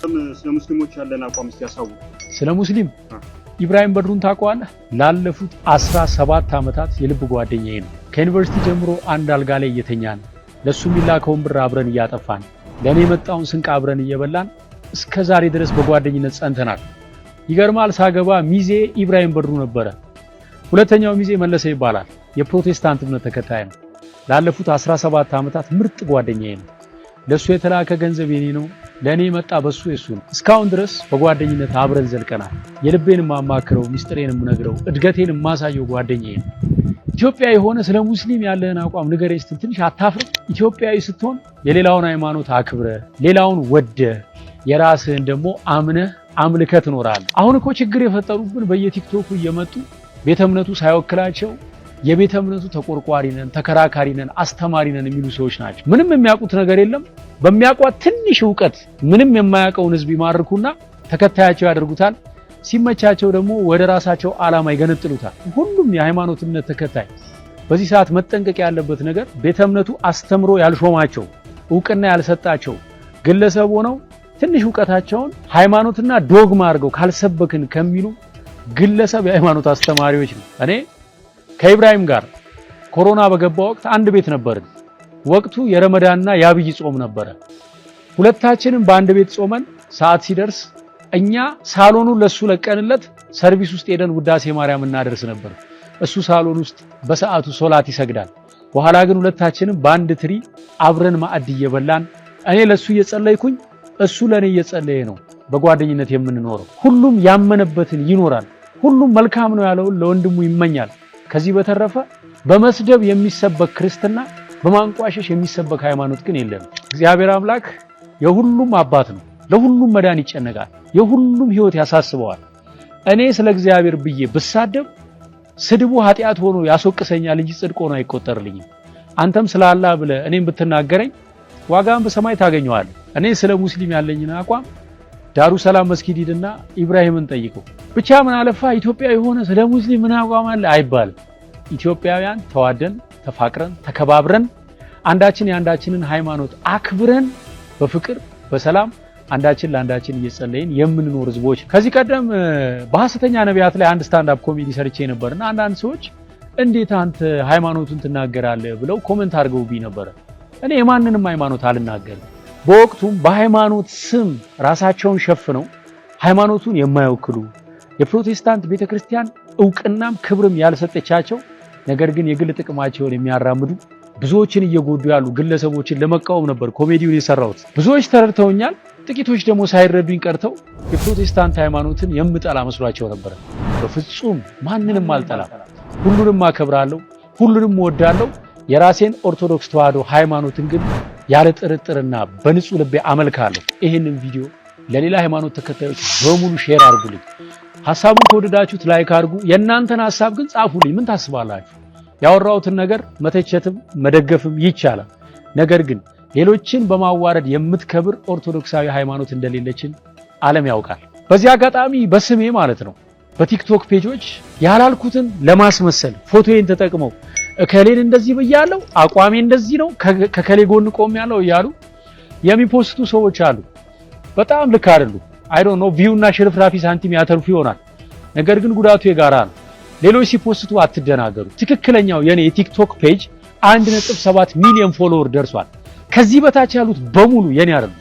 ስለ ሙስሊሞች ያለን አቋም ያሳው ስለ ሙስሊም ኢብራሂም በድሩን ታውቀዋለህ? ላለፉት 17 ዓመታት የልብ ጓደኛዬ ነው። ከዩኒቨርሲቲ ጀምሮ አንድ አልጋ ላይ እየተኛን ለሱ የሚላከውን ብር አብረን እያጠፋን ለኔ የመጣውን ስንቅ አብረን እየበላን እስከ ዛሬ ድረስ በጓደኝነት ጸንተናል። ይገርማል። ሳገባ ሚዜ ኢብራሂም በድሩ ነበረ። ሁለተኛው ሚዜ መለሰ ይባላል። የፕሮቴስታንት እምነት ተከታይ ነው። ላለፉት 17 ዓመታት ምርጥ ጓደኛዬ ነው። ለሱ የተላከ ገንዘብ የኔ ነው፣ ለኔ መጣ በሱ የሱ ነው። እስካሁን ድረስ በጓደኝነት አብረን ዘልቀናል። የልቤን ማማክረው፣ ሚስጥሬን ምነግረው፣ እድገቴን ማሳየው ጓደኛዬ ነው። ኢትዮጵያዊ ሆነ ስለ ሙስሊም ያለህን አቋም ንገረኝ ስትል ትንሽ አታፍርም? ኢትዮጵያዊ ስትሆን የሌላውን ሃይማኖት አክብረ፣ ሌላውን ወደ፣ የራስህን ደግሞ አምነህ አምልከህ ትኖራለህ። አሁን እኮ ችግር የፈጠሩብን በየቲክቶኩ እየመጡ ቤተ እምነቱ ሳይወክላቸው የቤተ እምነቱ ተቆርቋሪ ነን፣ ተከራካሪ ነን፣ አስተማሪ ነን የሚሉ ሰዎች ናቸው። ምንም የሚያውቁት ነገር የለም። በሚያውቋት ትንሽ ዕውቀት ምንም የማያውቀውን ህዝብ ይማርኩና ተከታያቸው ያደርጉታል። ሲመቻቸው ደግሞ ወደ ራሳቸው ዓላማ ይገነጥሉታል። ሁሉም የሃይማኖት እምነት ተከታይ በዚህ ሰዓት መጠንቀቅ ያለበት ነገር ቤተ እምነቱ አስተምሮ ያልሾማቸው ዕውቅና ያልሰጣቸው ግለሰብ ሆነው ትንሽ ዕውቀታቸውን ሃይማኖትና ዶግማ አድርገው ካልሰበክን ከሚሉ ግለሰብ የሃይማኖት አስተማሪዎች ነው። እኔ ከኢብራሂም ጋር ኮሮና በገባ ወቅት አንድ ቤት ነበርን። ወቅቱ የረመዳንና የአብይ ጾም ነበረ። ሁለታችንም በአንድ ቤት ጾመን ሰዓት ሲደርስ እኛ ሳሎኑን ለሱ ለቀንለት ሰርቪስ ውስጥ ሄደን ውዳሴ ማርያም እናደርስ ነበር። እሱ ሳሎን ውስጥ በሰዓቱ ሶላት ይሰግዳል። በኋላ ግን ሁለታችንም በአንድ ትሪ አብረን ማዕድ እየበላን እኔ ለሱ እየጸለይኩኝ እሱ ለኔ እየጸለየ ነው በጓደኝነት የምንኖረው። ሁሉም ያመነበትን ይኖራል። ሁሉም መልካም ነው ያለውን ለወንድሙ ይመኛል። ከዚህ በተረፈ በመስደብ የሚሰበክ ክርስትና፣ በማንቋሸሽ የሚሰበክ ሃይማኖት ግን የለም። እግዚአብሔር አምላክ የሁሉም አባት ነው። ለሁሉም መዳን ይጨነቃል። የሁሉም ህይወት ያሳስበዋል። እኔ ስለ እግዚአብሔር ብዬ ብሳደብ ስድቡ ኃጢአት ሆኖ ያስወቅሰኛል እንጂ ጽድቅ ሆኖ አይቆጠርልኝም። አንተም ስለ አላህ ብለህ እኔም ብትናገረኝ ዋጋን በሰማይ ታገኘዋለህ። እኔ ስለ ሙስሊም ያለኝን አቋም ዳሩ ሰላም መስጊድ ሂድና ኢብራሂምን ጠይቀው። ብቻ ምን አለፋ ኢትዮጵያዊ ሆነ ስለ ሙስሊም ምን አቋም አለ አይባልም። ኢትዮጵያውያን ተዋደን ተፋቅረን ተከባብረን አንዳችን የአንዳችንን ሃይማኖት አክብረን በፍቅር በሰላም አንዳችን ለአንዳችን እየጸለይን የምንኖር ህዝቦች። ከዚህ ቀደም በሐሰተኛ ነቢያት ላይ አንድ ስታንድ አፕ ኮሜዲ ሰርቼ ነበርና አንዳንድ ሰዎች እንዴት አንተ ሃይማኖቱን ትናገራለህ ብለው ኮሜንት አድርገውብኝ ነበር። እኔ የማንንም ሃይማኖት አልናገርም። በወቅቱም በሃይማኖት ስም ራሳቸውን ሸፍነው ሃይማኖቱን የማይወክሉ የፕሮቴስታንት ቤተክርስቲያን ዕውቅናም ክብርም ያልሰጠቻቸው ነገር ግን የግል ጥቅማቸውን የሚያራምዱ ብዙዎችን እየጎዱ ያሉ ግለሰቦችን ለመቃወም ነበር ኮሜዲውን የሰራሁት። ብዙዎች ተረድተውኛል። ጥቂቶች ደግሞ ሳይረዱኝ ቀርተው የፕሮቴስታንት ሃይማኖትን የምጠላ መስሏቸው ነበር። በፍጹም ማንንም አልጠላም። ሁሉንም አከብራለሁ፣ ሁሉንም እወዳለሁ። የራሴን ኦርቶዶክስ ተዋህዶ ሃይማኖትን ግን ያለ ጥርጥርና በንጹህ ልቤ አመልካለሁ። ይሄንን ቪዲዮ ለሌላ ሃይማኖት ተከታዮች በሙሉ ሼር አድርጉልኝ። ሐሳቡን ከወደዳችሁት ላይክ አድርጉ። የእናንተን ሐሳብ ግን ጻፉልኝ። ምን ታስባላችሁ? ያወራሁትን ነገር መተቸትም መደገፍም ይቻላል። ነገር ግን ሌሎችን በማዋረድ የምትከብር ኦርቶዶክሳዊ ሃይማኖት እንደሌለችን ዓለም ያውቃል። በዚህ አጋጣሚ በስሜ ማለት ነው በቲክቶክ ፔጆች ያላልኩትን ለማስመሰል ፎቶዬን ተጠቅመው እከሌን እንደዚህ ብያለሁ፣ አቋሜ እንደዚህ ነው፣ ከከሌ ጎን ቆም ያለው እያሉ የሚፖስቱ ሰዎች አሉ። በጣም ልክ አይደሉ። አይ ዶንት ኖ ቪው እና ሽርፍራፊ ሳንቲም ያተርፉ ይሆናል። ነገር ግን ጉዳቱ የጋራ ነው። ሌሎች ሲፖስቱ አትደናገሩ። ትክክለኛው የኔ የቲክቶክ ፔጅ 1.7 ሚሊዮን ፎሎወር ደርሷል። ከዚህ በታች ያሉት በሙሉ የኔ አይደሉም።